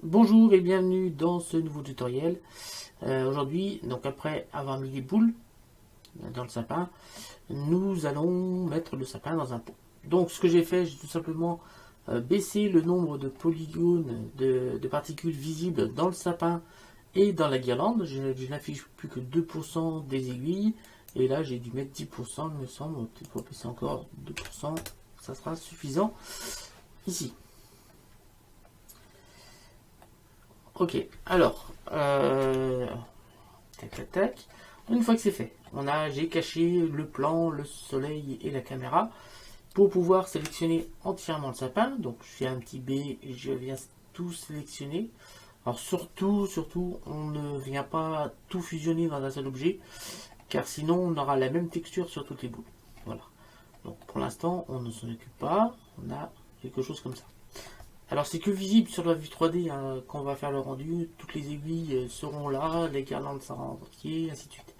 Bonjour et bienvenue dans ce nouveau tutoriel. Aujourd'hui, donc après avoir mis les boules dans le sapin, nous allons mettre le sapin dans un pot. Donc ce que j'ai fait, j'ai tout simplement baissé le nombre de polygones de particules visibles dans le sapin et dans la guirlande. Je n'affiche plus que 2% des aiguilles. Et là, j'ai dû mettre 10%, il me semble. Peut-être pour baisser encore 2%, ça sera suffisant ici. Ok, alors, tac tac tac. Une fois que c'est fait, j'ai caché le plan, le soleil et la caméra pour pouvoir sélectionner entièrement le sapin. Donc je fais un petit B et je viens tout sélectionner. Alors surtout, on ne vient pas tout fusionner dans un seul objet, car sinon on aura la même texture sur toutes les boules. Voilà. Donc pour l'instant, on ne s'en occupe pas. On a quelque chose comme ça. Alors c'est que visible sur la vue 3D hein, quand on va faire le rendu, toutes les aiguilles seront là, les guirlandes seront en entier, ainsi de suite.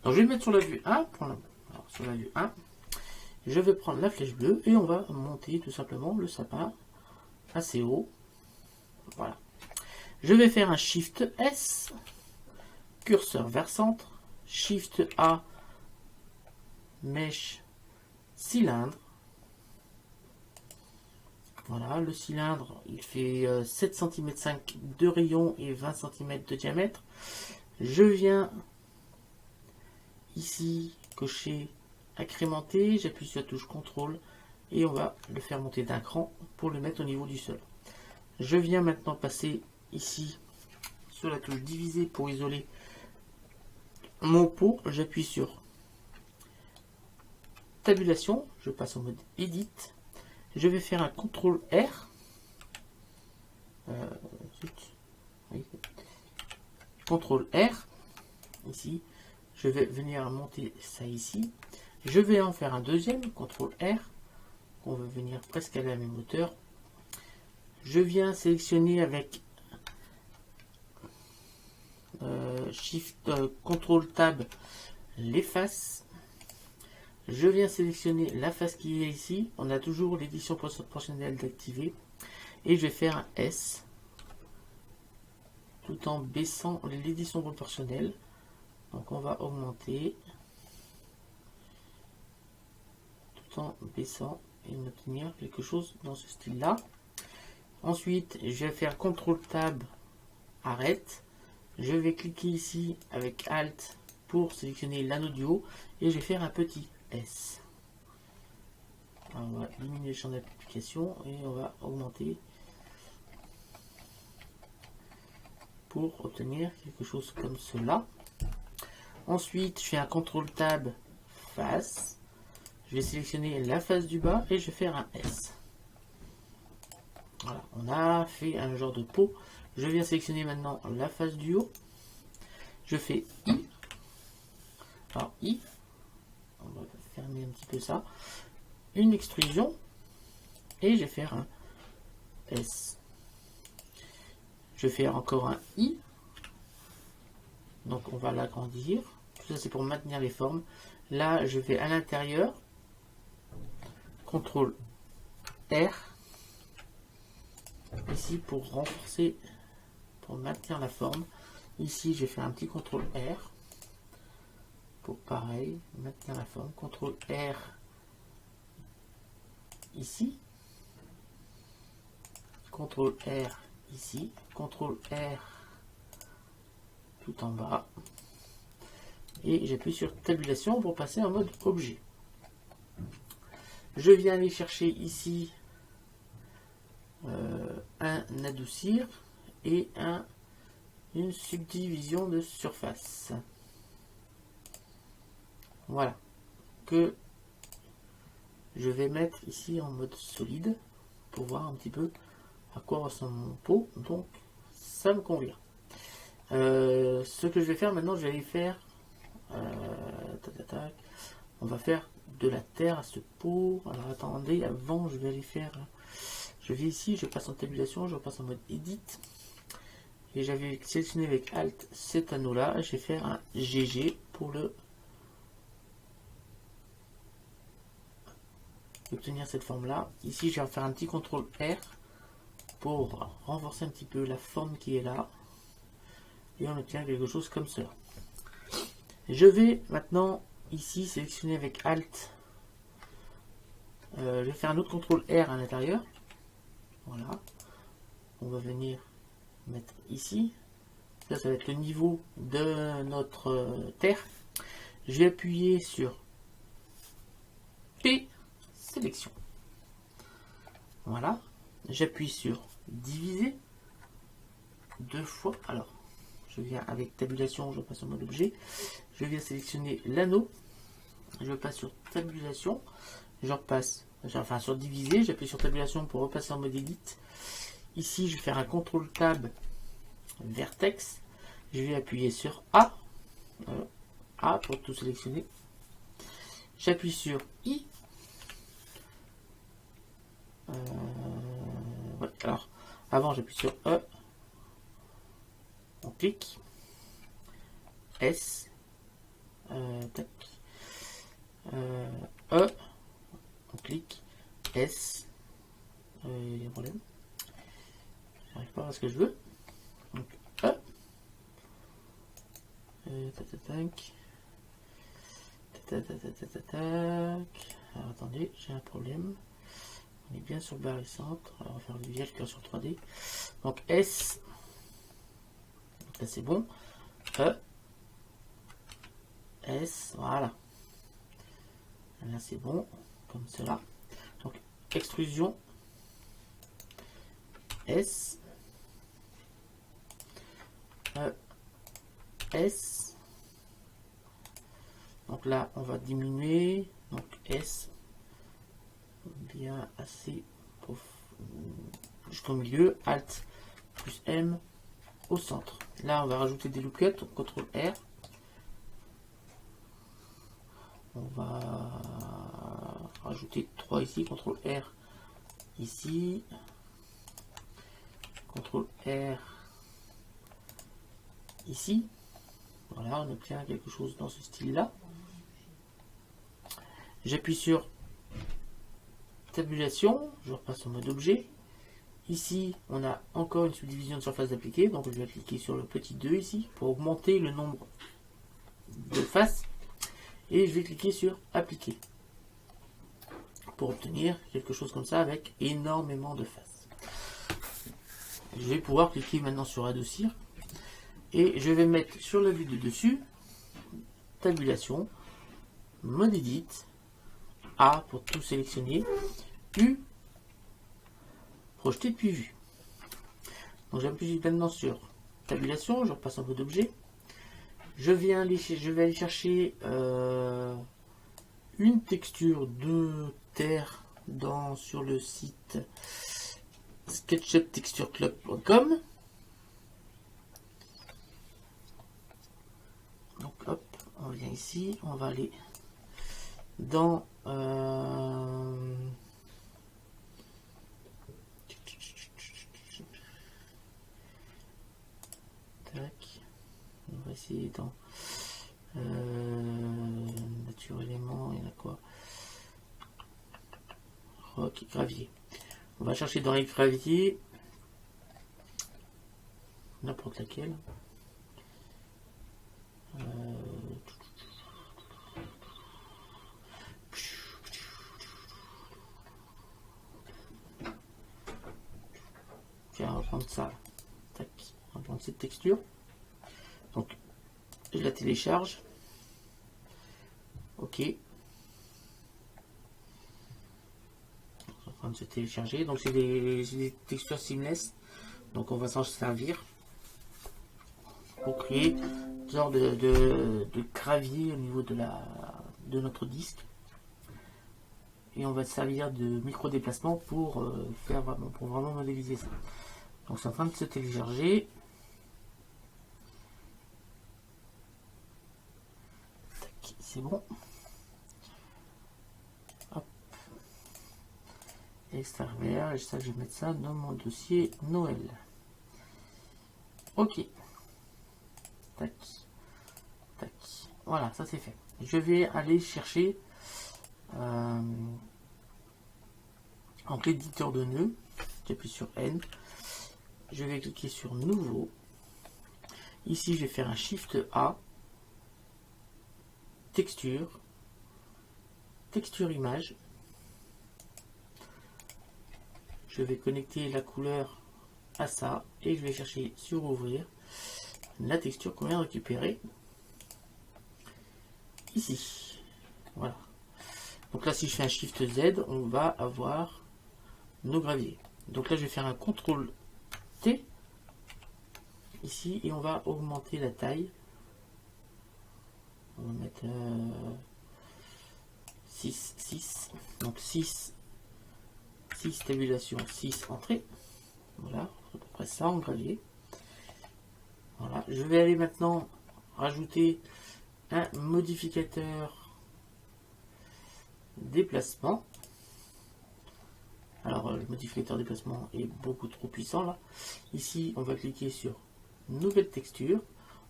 Donc je vais le mettre sur la vue 1, alors, sur la vue 1, je vais prendre la flèche bleue et on va monter tout simplement le sapin assez haut. Voilà. Je vais faire un Shift S, curseur vers centre, Shift A, mèche, cylindre. Voilà, le cylindre, il fait 7 cm 5 de rayon et 20 cm de diamètre. Je viens ici cocher agrémenter, j'appuie sur la touche CTRL et on va le faire monter d'un cran pour le mettre au niveau du sol. Je viens maintenant passer ici sur la touche diviser pour isoler mon pot. J'appuie sur tabulation, je passe en mode edit. Je vais faire un CTRL R. Oui. CTRL R. Ici. Je vais venir monter ça ici. Je vais en faire un deuxième. CTRL R. On va venir presque à la même hauteur. Je viens sélectionner avec Shift CTRL Tab les faces. Je viens sélectionner la face qui est ici. On a toujours l'édition proportionnelle d'activer. Et je vais faire un S tout en baissant l'édition proportionnelle. Donc on va augmenter tout en baissant et obtenir quelque chose dans ce style là. Ensuite je vais faire CTRL Tab arrête. Je vais cliquer ici avec Alt pour sélectionner l'anneau du haut et je vais faire un petit S. Alors, on va éliminer le champ d'application et on va augmenter pour obtenir quelque chose comme cela. Ensuite, je fais un CTRL Tab face. Je vais sélectionner la face du bas et je vais faire un S. Voilà, on a fait un genre de pot. Je viens sélectionner maintenant la face du haut. Je fais I. Alors I, on va fermer un petit peu ça. Une extrusion et je vais faire un S. Je vais faire encore un I. Donc on va l'agrandir. Tout ça c'est pour maintenir les formes. Là je vais à l'intérieur. CTRL R. Ici pour renforcer, pour maintenir la forme. Ici je vais faire un petit CTRL R. Pour pareil, maintenir la forme. CTRL R. Ici. CTRL R ici. CTRL R tout en bas. Et j'appuie sur tabulation pour passer en mode objet. Je viens aller chercher ici un adoucir et une subdivision de surface. Voilà. Que je vais mettre ici en mode solide pour voir un petit peu à quoi ressemble mon pot. Donc ça me convient. Ce que je vais faire maintenant, je vais aller faire on va faire de la terre à ce pot. Alors attendez, avant je vais aller faire, je vais ici, je passe en tabulation, je repasse en mode edit et j'avais sélectionné avec Alt cet anneau là. Je vais faire un GG pour obtenir cette forme là. Ici je vais faire un petit CTRL R pour renforcer un petit peu la forme qui est là. Et on obtient quelque chose comme cela. Je vais maintenant ici sélectionner avec Alt. Je vais faire un autre contrôle R à l'intérieur. Voilà. On va venir mettre ici. Là, ça va être le niveau de notre terre. Je vais appuyer sur P, sélection. Voilà. J'appuie sur diviser 2 fois. Alors, je viens avec tabulation, je passe en mode objet. Je viens sélectionner l'anneau. Je passe sur tabulation. Je repasse, enfin sur diviser. J'appuie sur tabulation pour repasser en mode edit. Ici, je vais faire un contrôle tab vertex. Je vais appuyer sur A. A pour tout sélectionner. J'appuie sur I. Ouais, alors, avant j'appuie sur E. On clique. S. Tac. E. On clique. S. Il y a un problème. J'arrive pas à ce que je veux. Donc, E. Alors attendez, j'ai un problème. On est bien sur le barycentre. Alors on va faire le vierge sur 3D. Donc S. Donc là c'est bon. E. S. Voilà. Là c'est bon. Comme cela. Donc extrusion. S. E. S. Donc là, on va diminuer. Donc S. Bien assez jusqu'au milieu. Alt plus M au centre. Là, on va rajouter des loop cuts. CTRL R. On va rajouter 3 ici. CTRL R ici. CTRL R ici. Voilà, on obtient quelque chose dans ce style-là. J'appuie sur tabulation, je repasse en mode objet. Ici, on a encore une subdivision de surface appliquée, donc je vais cliquer sur le petit 2 ici pour augmenter le nombre de faces. Et je vais cliquer sur appliquer pour obtenir quelque chose comme ça avec énormément de faces. Je vais pouvoir cliquer maintenant sur adoucir. Et je vais mettre sur la vue de dessus, tabulation, mode edit, A pour tout sélectionner, U, projeter depuis vue. Donc j'appuie maintenant sur tabulation, je repasse en mode objet. Je vais aller chercher une texture de terre sur le site sketchuptextureclub.com. Donc hop, on vient ici, on va aller dans tac, on va essayer dans nature élément, il y en a quoi? Rock et gravier. On va chercher dans les graviers n'importe laquelle. On va prendre ça. Tac. On va prendre cette texture. Donc, je la télécharge. Ok. On va prendre se télécharger. Donc, c'est des textures seamless. Donc, on va s'en servir pour créer une sorte de gravier au niveau de notre disque. Et on va se servir de micro déplacement pour vraiment modéliser ça. Donc c'est en train de se télécharger. C'est bon. Hop. Extraire, et ça je vais mettre ça dans mon dossier Noël. Ok. Tac. Tac. Voilà, ça c'est fait. Je vais aller chercher en l'éditeur de nœuds. J'appuie sur N. je vais cliquer sur nouveau. Ici, je vais faire un Shift A, texture, texture image. Je vais connecter la couleur à ça et je vais chercher sur ouvrir la texture qu'on vient de récupérer ici. Voilà. Donc là, si je fais un Shift Z, on va avoir nos graviers. Donc là, je vais faire un CTRL T ici et on va augmenter la taille. On va mettre 6. Donc 6 tabulation, 6 entrée. Voilà, à peu près ça en gravier. Voilà, je vais aller maintenant rajouter un modificateur déplacement. Alors le modificateur déplacement est beaucoup trop puissant là. Ici, on va cliquer sur nouvelle texture.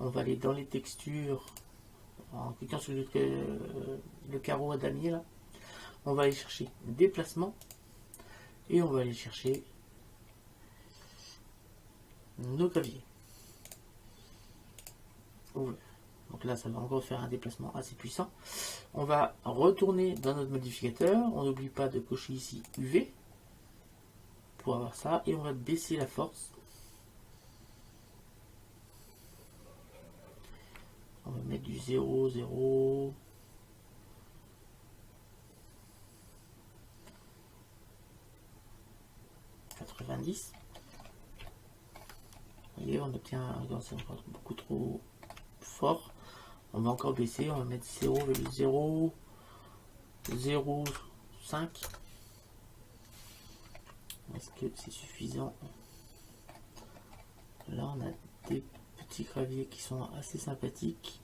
On va aller dans les textures en cliquant sur le carreau à damier là. On va aller chercher déplacement et on va aller chercher nos graviers. Donc là, ça va encore faire un déplacement assez puissant. On va retourner dans notre modificateur. On n'oublie pas de cocher ici UV pour avoir ça. Et on va baisser la force. On va mettre du 0, 0. Vous voyez, on obtient c'est encore beaucoup trop fort. On va encore baisser, on va mettre 0,005. Est-ce que c'est suffisant? Là, on a des petits graviers qui sont assez sympathiques.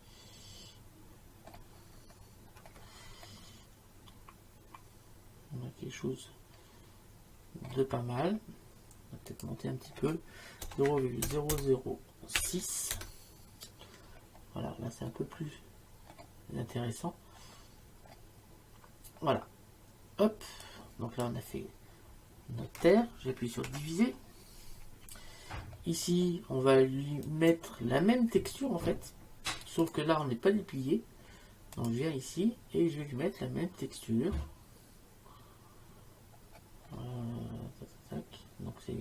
On a quelque chose de pas mal. On va peut-être monter un petit peu. 0,006. Voilà, là c'est un peu plus intéressant. Voilà. Hop. Donc là on a fait notre terre. J'appuie sur diviser. Ici, on va lui mettre la même texture en fait. Sauf que là on n'est pas déplié. Donc je viens ici et je vais lui mettre la même texture. Donc c'est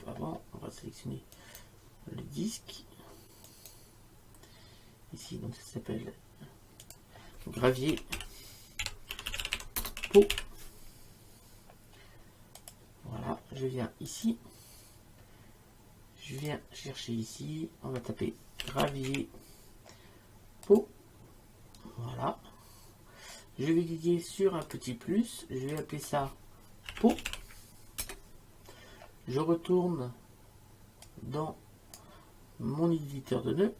avant, on va sélectionner le disque. Ici, donc ça s'appelle gravier peau. Voilà, je viens ici. Je viens chercher ici. On va taper gravier peau. Voilà. Je vais cliquer sur un petit plus. Je vais appeler ça peau. Je retourne dans mon éditeur de nœuds.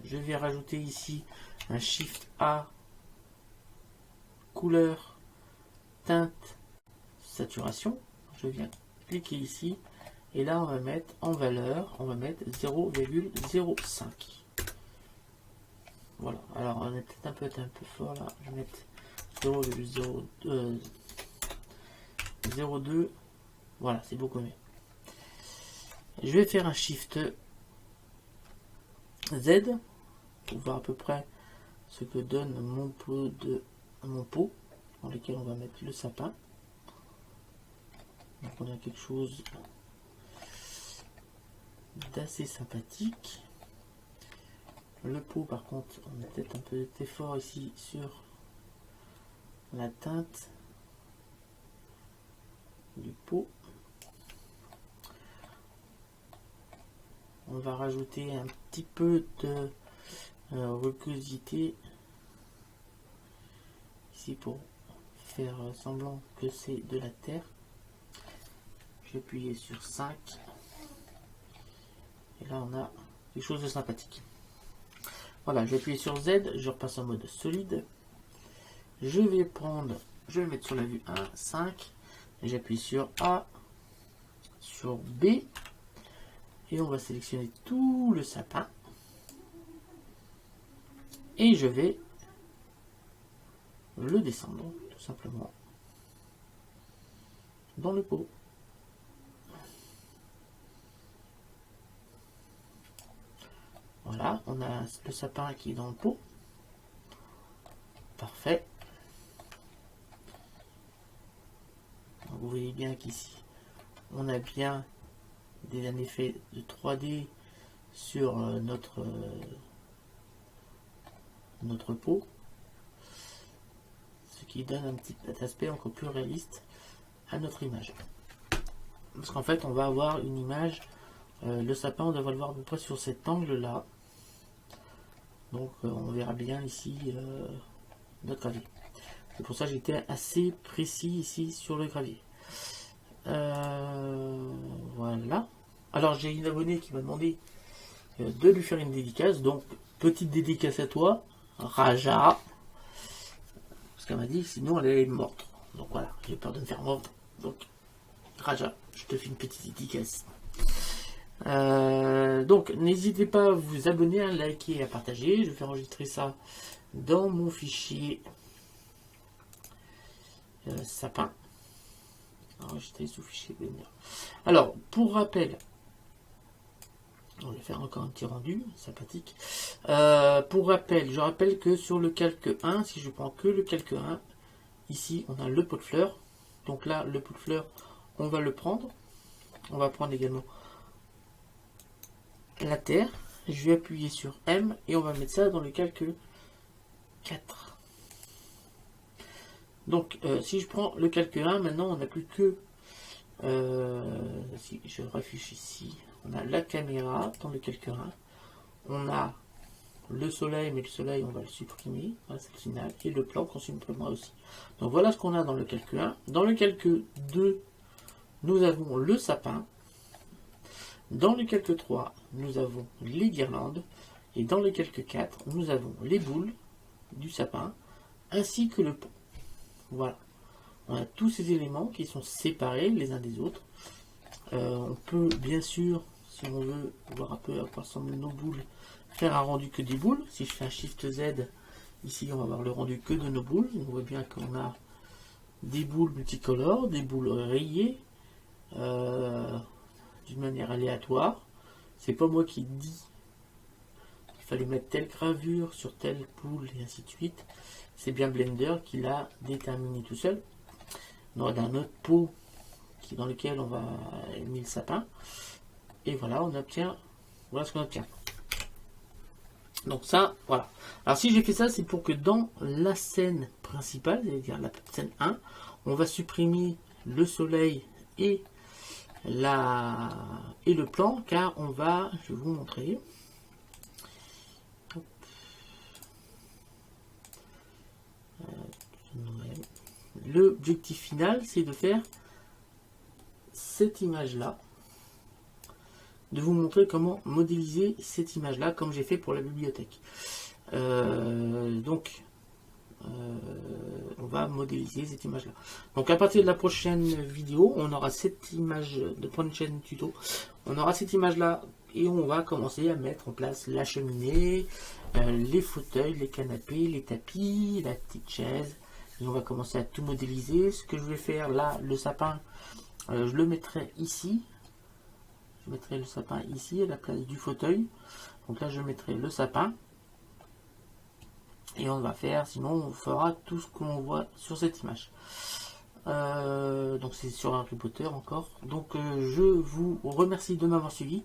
Je vais rajouter ici un Shift A, couleur, teinte, saturation. Je viens cliquer ici et là on va mettre en valeur, on va mettre 0,05. Voilà, alors on est peut-être un peu fort là, je vais mettre 0,02. Voilà, c'est beaucoup mieux. Je vais faire un Shift Z pour voir à peu près ce que donne mon pot dans lequel on va mettre le sapin. Donc on a quelque chose d'assez sympathique. Le pot par contre, on a peut-être un peu d'effort ici sur la teinte du pot. On va rajouter un petit peu de rugosité ici pour faire semblant que c'est de la terre. J'ai appuyé sur 5 et là on a quelque chose de sympathique. Voilà, j'ai appuyé sur Z, je repasse en mode solide. Je vais mettre sur la vue 1, 5, j'appuie sur A, sur B, et on va sélectionner tout le sapin. Et je vais le descendre, tout simplement. dans le pot. Voilà, on a le sapin qui est dans le pot. Parfait. Donc vous voyez bien qu'ici, on a bien un effet de 3D sur notre pot, ce qui donne un petit aspect encore plus réaliste à notre image. Parce qu'en fait, on va avoir une image, le sapin, on devrait le voir à peu près sur cet angle-là. Donc, on verra bien ici notre gravier. C'est pour ça que j'étais assez précis ici sur le gravier. Voilà. Alors, j'ai une abonnée qui m'a demandé de lui faire une dédicace. Donc, petite dédicace à toi, Raja. Parce qu'elle m'a dit, sinon elle allait me mordre. Donc voilà, j'ai peur de me faire mordre. Donc, Raja, je te fais une petite dédicace. Donc, n'hésitez pas à vous abonner, à liker et à partager. Je vais enregistrer ça dans mon fichier sapin. Enregistrer sous fichier Blender. Alors, pour rappel, on va faire encore un petit rendu sympathique. Pour rappel, je rappelle que sur le calque 1, si je prends que le calque 1, ici on a le pot de fleurs. Donc là, le pot de fleurs, on va le prendre. On va prendre également la terre. Je vais appuyer sur M et on va mettre ça dans le calque 4. Donc si je prends le calque 1, maintenant on n'a plus que... si je réfléchis ici, on a la caméra dans le calque 1. On a le soleil, mais le soleil on va le supprimer, voilà, c'est le final, et le plan qu'on supprimera aussi. Donc voilà ce qu'on a dans le calque 1. Dans le calque 2, nous avons le sapin. Dans le calque 3, nous avons les guirlandes. Et dans le calque 4, nous avons les boules du sapin, ainsi que le pont. Voilà. On a tous ces éléments qui sont séparés les uns des autres. On peut bien sûr, si on veut voir un peu à quoi ressemblent nos boules, faire un rendu que des boules. Si je fais un Shift Z, ici on va avoir le rendu que de nos boules. On voit bien qu'on a des boules multicolores, des boules rayées, d'une manière aléatoire. C'est pas moi qui dis qu'il fallait mettre telle gravure sur telle boule et ainsi de suite. C'est bien Blender qui l'a déterminé tout seul. On a un autre pot dans lequel on va mettre le sapin. Et voilà, on obtient. Voilà ce qu'on obtient. Donc ça, voilà. Alors si j'ai fait ça, c'est pour que dans la scène principale, c'est-à-dire la scène 1, on va supprimer le soleil et le plan, car on va, je vais vous montrer. L'objectif final, c'est de faire cette image-là, de vous montrer comment modéliser cette image-là, comme j'ai fait pour la bibliothèque. Donc, on va modéliser cette image-là. Donc, à partir de la prochaine vidéo, on aura cette image de prochaine tuto. On aura cette image-là et on va commencer à mettre en place la cheminée, les fauteuils, les canapés, les tapis, la petite chaise. Et on va commencer à tout modéliser. Ce que je vais faire là, le sapin, je le mettrai ici. Je mettrai le sapin ici à la place du fauteuil. Donc là, je mettrai le sapin. Et on va faire, sinon on fera tout ce qu'on voit sur cette image. Donc c'est sur Harry Potter encore. Donc je vous remercie de m'avoir suivi.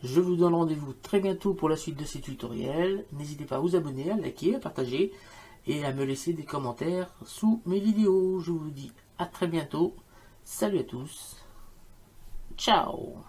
Je vous donne rendez-vous très bientôt pour la suite de ces tutoriels. N'hésitez pas à vous abonner, à liker, à partager et à me laisser des commentaires sous mes vidéos. Je vous dis à très bientôt. Salut à tous. Ciao.